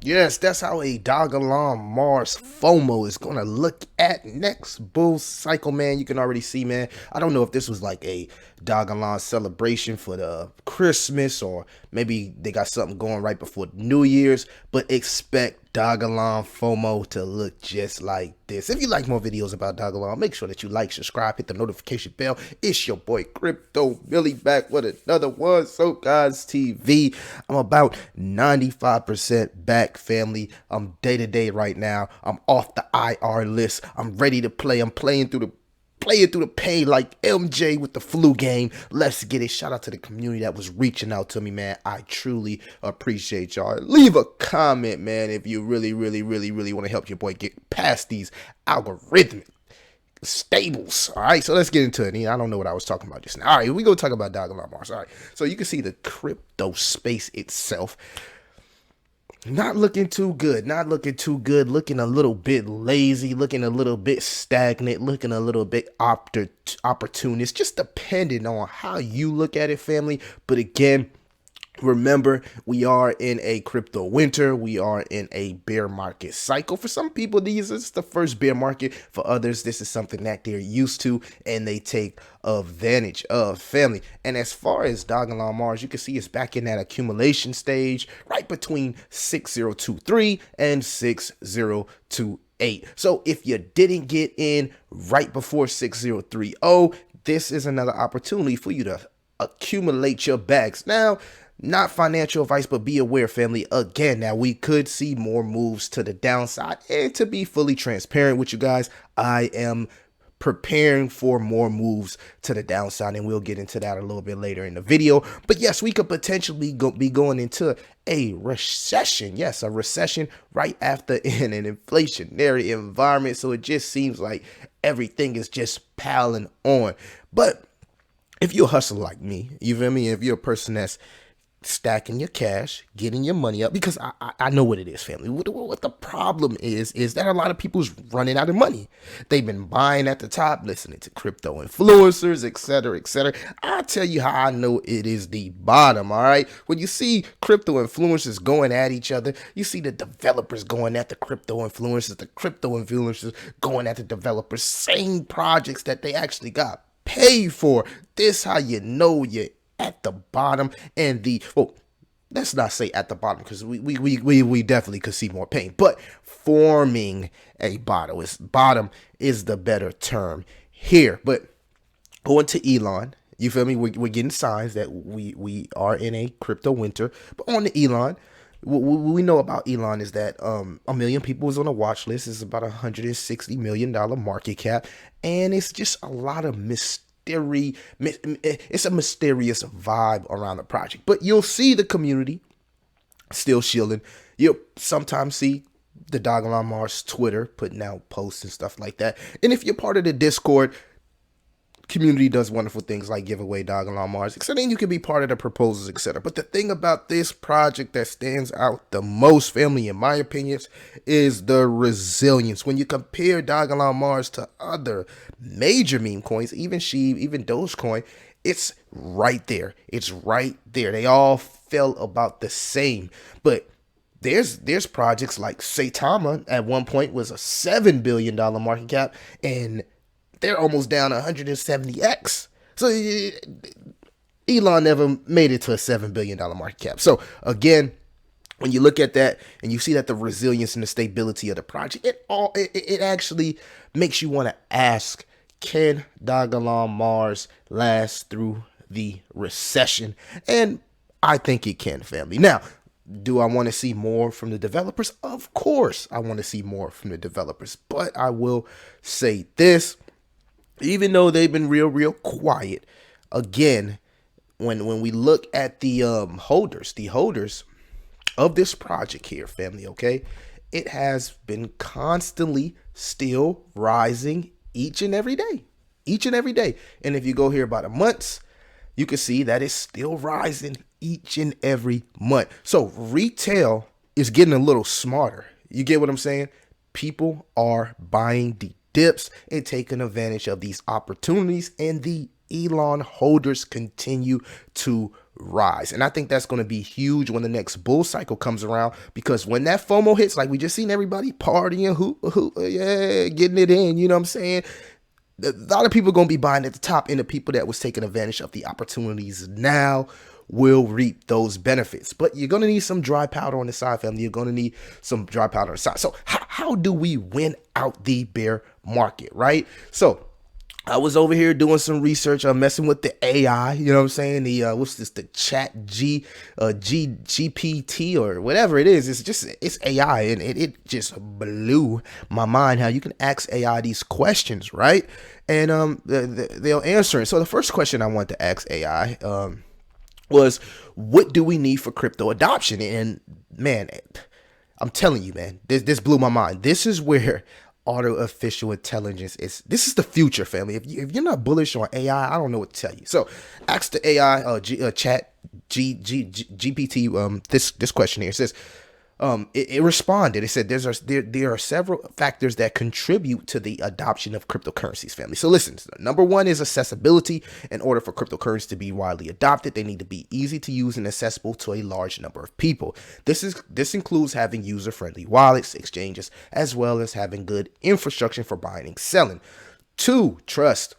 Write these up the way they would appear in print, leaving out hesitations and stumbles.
Yes, that's how a Dogelon Mars FOMO is gonna look at next bull cycle, man. You can already see, man. I don't know if this was like a Dogelon celebration for the Christmas, or maybe they got something going right before New Year's, but expect Dogelon FOMO to look just like this. If you like more videos about Dogelon, make sure that you like, subscribe, hit the notification bell. It's your boy Crypto Billy back with another one. So guys, TV, I'm about 95% back, family. I'm day to day right now. I'm off the IR list. I'm ready to play. I'm playing through the pain like MJ with the flu game. Let's get it. Shout out to the community that was reaching out to me, man. I truly appreciate y'all. Leave a comment, man, if you really want to help your boy get past these algorithmic stables. All right, so let's get into it. I don't know what I was talking about just now. All right, we go talk about Dogelon Mars. All right, so you can see the crypto space itself not looking too good, looking a little bit lazy, looking a little bit stagnant, looking a little bit opportunist, just depending on how you look at it, family. But again, remember, we are in a crypto winter. We are in a bear market cycle. For some people, this is the first bear market. For others, this is something that they're used to and they take advantage of, family. And as far as Dogelon Mars, you can see it's back in that accumulation stage right between 6023 and 6028. So if you didn't get in right before 6030, this is another opportunity for you to accumulate your bags. Now, not financial advice, but be aware, family. Again, now we could see more moves to the downside. And to be fully transparent with you guys, I am preparing for more moves to the downside, and we'll get into that a little bit later in the video. But yes, we could potentially be going into a recession. Yes, a recession right after in an inflationary environment. So it just seems like everything is just piling on. But if you're a hustler like me, you feel me? If you're a person that's stacking your cash, getting your money up, because I know what it is, family. What the problem is that a lot of people's running out of money. They've been buying at the top, listening to crypto influencers, etc., etc. I'll tell you how I know it is the bottom, all right? When you see crypto influencers going at each other, you see the developers going at the crypto influencers going at the developers, same projects that they actually got paid for. This how you know you're at the bottom. And let's not say at the bottom, because we definitely could see more pain, but forming a bottom is the better term here. But going to Elon, you feel me? We're getting signs that we are in a crypto winter. But on the Elon, what we know about Elon is that a million people is on a watch list. It's about $160 million market cap, and it's just a lot of it's a mysterious vibe around the project. But you'll see the community still shielding. You'll sometimes see the Dogelon Mars Twitter putting out posts and stuff like that. And if you're part of the Discord, community does wonderful things like give away Dogelon Mars, etc. And you can be part of the proposals, etc. But the thing about this project that stands out the most, family, in my opinion, is the resilience. When you compare Dogelon Mars to other major meme coins, even Sheev, even Dogecoin, it's right there. It's right there. They all fell about the same. But there's projects like Saitama at one point was a $7 billion market cap, and they're almost down 170x. So Elon never made it to a $7 billion market cap. So again, when you look at that and you see that the resilience and the stability of the project, it actually makes you want to ask, can Dogelon Mars last through the recession? And I think it can, family. Now, do I want to see more from the developers? Of course, I want to see more from the developers. But I will say this. Even though they've been real quiet, again, when we look at the holders of this project here, family, okay, it has been constantly still rising each and every day. And if you go here by the months, you can see that it's still rising each and every month. So retail is getting a little smarter. You get what I'm saying? People are buying the dips and taking advantage of these opportunities, and the Elon holders continue to rise. And I think that's going to be huge when the next bull cycle comes around, because when that FOMO hits, like we just seen everybody partying, yeah, getting it in, you know what I'm saying? A lot of people are going to be buying at the top, and the people that was taking advantage of the opportunities now will reap those benefits. But you're going to need some dry powder on the side, family. You're going to need some dry powder on the side. So how do we win out the bear market, right? So I was over here doing some research. I'm messing with the AI, you know what I'm saying? The what's this? The GPT or whatever it is. It's AI, and it just blew my mind how you can ask AI these questions, right? And they'll answer it. So the first question I want to ask AI was, what do we need for crypto adoption? And man, I'm telling you, man, this blew my mind. This is where artificial intelligence this is the future, family. If you're not bullish on AI, I don't know what to tell you. So ask the AI chat GPT this question here. It says it responded. It said there are several factors that contribute to the adoption of cryptocurrencies, family. So listen, number one is accessibility. In order for cryptocurrencies to be widely adopted, they need to be easy to use and accessible to a large number of people. This includes having user-friendly wallets, exchanges, as well as having good infrastructure for buying and selling. Two, trust.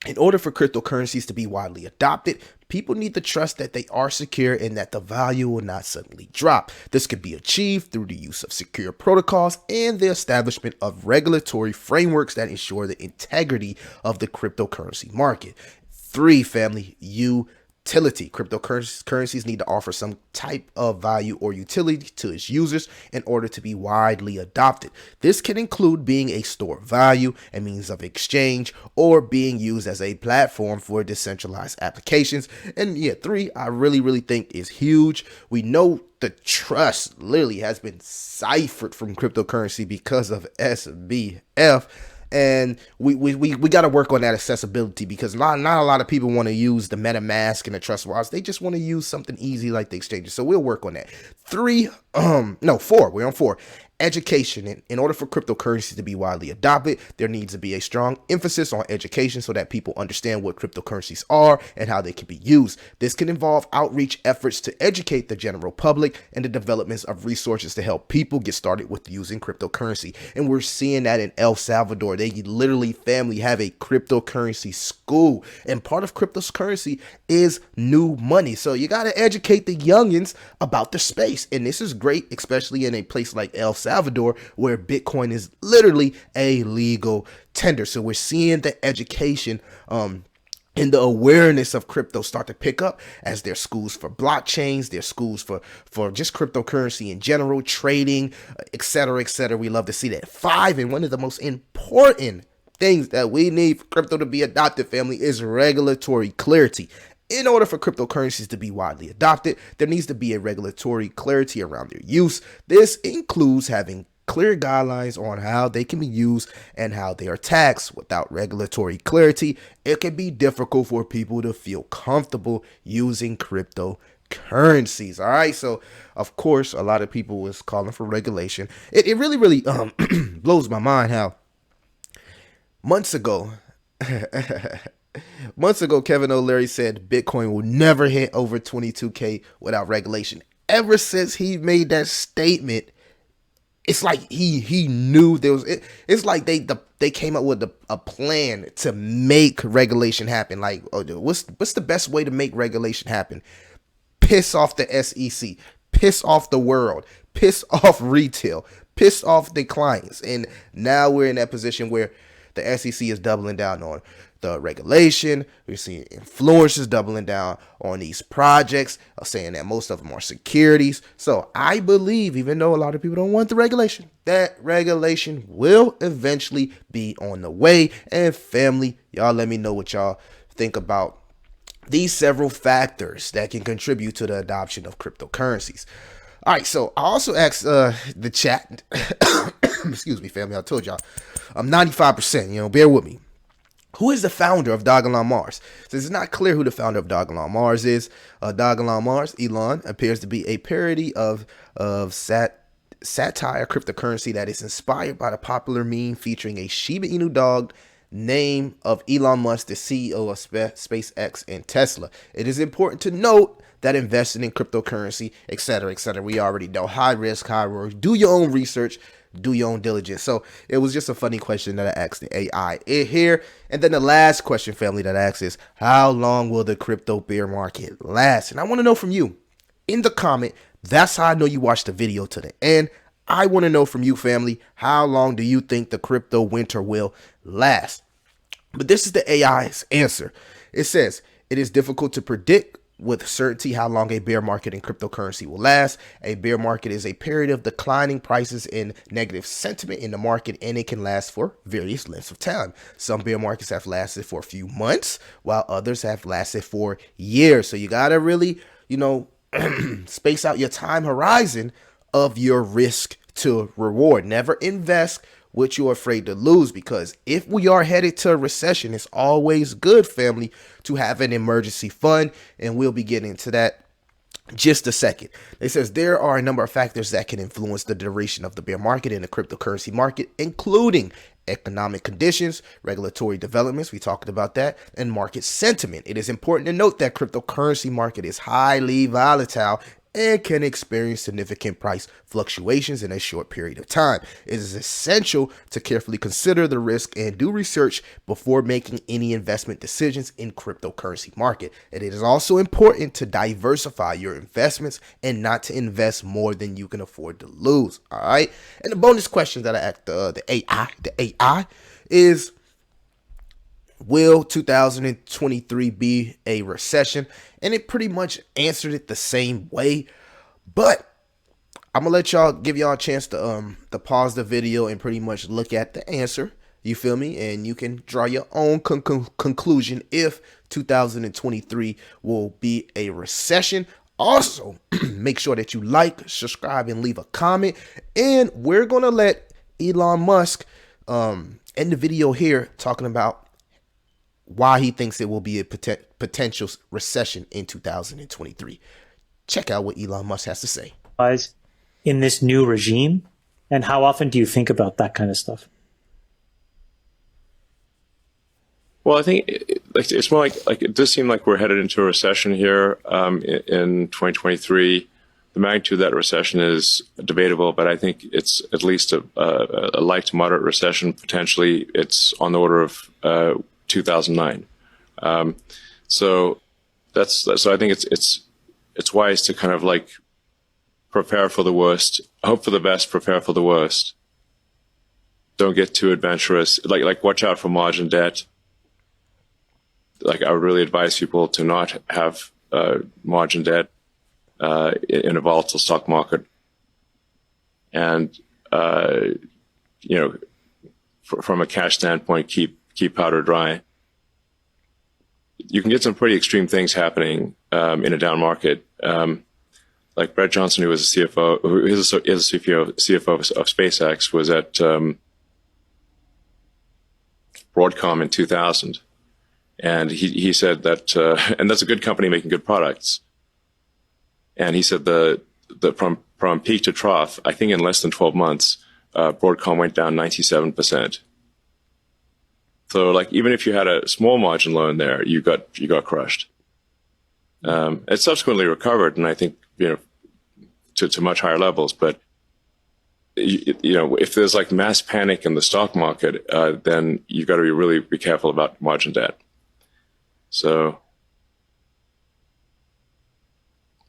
In order for cryptocurrencies to be widely adopted, people need to trust that they are secure and that the value will not suddenly drop. This could be achieved through the use of secure protocols and the establishment of regulatory frameworks that ensure the integrity of the cryptocurrency market. Three, family, utility. Cryptocurrencies need to offer some type of value or utility to its users in order to be widely adopted. This can include being a store of value, a means of exchange, or being used as a platform for decentralized applications. And yeah, three, I really think is huge. We know the trust literally has been ciphered from cryptocurrency because of SBF. And we got to work on that accessibility, because not a lot of people want to use the MetaMask and the Trust Wallets. They just want to use something easy like the exchanges. So we'll work on that. Four. We're on four. Education. In order for cryptocurrencies to be widely adopted, there needs to be a strong emphasis on education so that people understand what cryptocurrencies are and how they can be used. This can involve outreach efforts to educate the general public and the developments of resources to help people get started with using cryptocurrency. And we're seeing that in El Salvador. They literally, family, have a cryptocurrency school, and part of cryptocurrency is new money. So you got to educate the youngins about the space. And this is great, especially in a place like El Salvador, where Bitcoin is literally a legal tender. So we're seeing the education and the awareness of crypto start to pick up, as there's schools for blockchains, there's schools for just cryptocurrency in general, trading, etc., etc. We love to see that. Five, and one of the most important things that we need for crypto to be adopted, family, is regulatory clarity. In order for cryptocurrencies to be widely adopted, there needs to be a regulatory clarity around their use. This includes having clear guidelines on how they can be used and how they are taxed. Without regulatory clarity, it can be difficult for people to feel comfortable using cryptocurrencies. All right, so of course, a lot of people was calling for regulation. It really blows my mind how months ago, Kevin O'Leary said Bitcoin will never hit over 22K without regulation. Ever since he made that statement, it's like he knew there was. It's like they came up with a plan to make regulation happen. Like, what's the best way to make regulation happen? Piss off the SEC, piss off the world, piss off retail, piss off the clients, and now we're in that position where the SEC is doubling down on the regulation. We're seeing influencers doubling down on these projects, saying that most of them are securities. So I believe, even though a lot of people don't want the regulation, that regulation will eventually be on the way. And family, y'all let me know what y'all think about these several factors that can contribute to the adoption of cryptocurrencies. All right, so I also asked the chat, excuse me, family, I told y'all, I'm 95%, bear with me. Who is the founder of Dogelon Mars? Since it's not clear who the founder of Dogelon Mars is, Dogelon Mars, Elon, appears to be a parody of satire cryptocurrency that is inspired by the popular meme featuring a Shiba Inu dog name of Elon Musk, the CEO of SpaceX and Tesla. It is important to note that investing in cryptocurrency, etc., we already know high risk, high reward. Do your own research, do your own diligence. So it was just a funny question that I asked the AI here. And then the last question, family, that I asked is, how long will the crypto bear market last? And I want to know from you in the comment. That's how I know you watched the video to the end. I want to know from you, family, how long do you think the crypto winter will last? But this is the AI's answer. It says, it is difficult to predict with certainty how long a bear market in cryptocurrency will last. A bear market is a period of declining prices and negative sentiment in the market, and it can last for various lengths of time. Some bear markets have lasted for a few months, while others have lasted for years. So you got to really, space out your time horizon of your risk to reward. Never invest what you're afraid to lose, because if we are headed to a recession, it's always good, family, to have an emergency fund, and we'll be getting into that just a second. It says there are a number of factors that can influence the duration of the bear market in the cryptocurrency market, including economic conditions, regulatory developments, we talked about that, and market sentiment. It is important to note that cryptocurrency market is highly volatile and can experience significant price fluctuations in a short period of time. It is essential to carefully consider the risk and do research before making any investment decisions in cryptocurrency market. And it is also important to diversify your investments and not to invest more than you can afford to lose. All right. And the bonus question that I asked the AI is, will 2023 be a recession? And it pretty much answered it the same way. But I'm gonna let y'all, give y'all a chance to pause the video and pretty much look at the answer. You feel me? And you can draw your own conclusion if 2023 will be a recession. Also, make sure that you like, subscribe, and leave a comment. And we're gonna let Elon Musk end the video here talking about why he thinks it will be a potential recession in 2023. Check out what Elon Musk has to say. In this new regime, and how often do you think about that kind of stuff? Well, I think it's more like it does seem like we're headed into a recession here in 2023. The magnitude of that recession is debatable, but I think it's at least a light to moderate recession. Potentially, it's on the order of 2009. So I think it's wise to kind of like prepare for the worst, hope for the best, prepare for the worst. Don't get too adventurous. Like watch out for margin debt. Like I would really advise people to not have margin debt in a volatile stock market. And from a cash standpoint, keep powder dry. You can get some pretty extreme things happening in a down market. Like Brett Johnson, who was a CFO, who is a CFO of SpaceX, was at Broadcom in 2000, and he said that, and that's a good company making good products. And he said from peak to trough, I think in less than 12 months, Broadcom went down 97%. So, like, even if you had a small margin loan there, you got crushed. It subsequently recovered, and I think to much higher levels. But if there's like mass panic in the stock market, then you've got to really be careful about margin debt. So,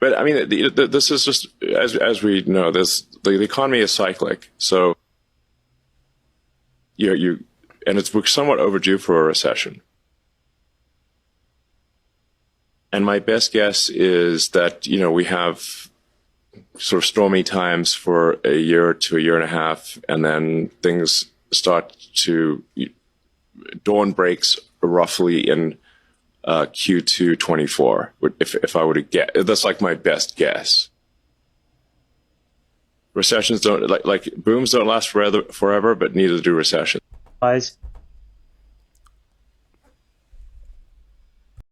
but I mean, this is just as we know, the economy is cyclic. So, and we're somewhat overdue for a recession. And my best guess is that, we have sort of stormy times for a year to a year and a half, and then things start to, dawn breaks roughly in Q2 24, if I were to guess. That's like my best guess. Recessions don't, like booms don't last forever, but neither do recessions.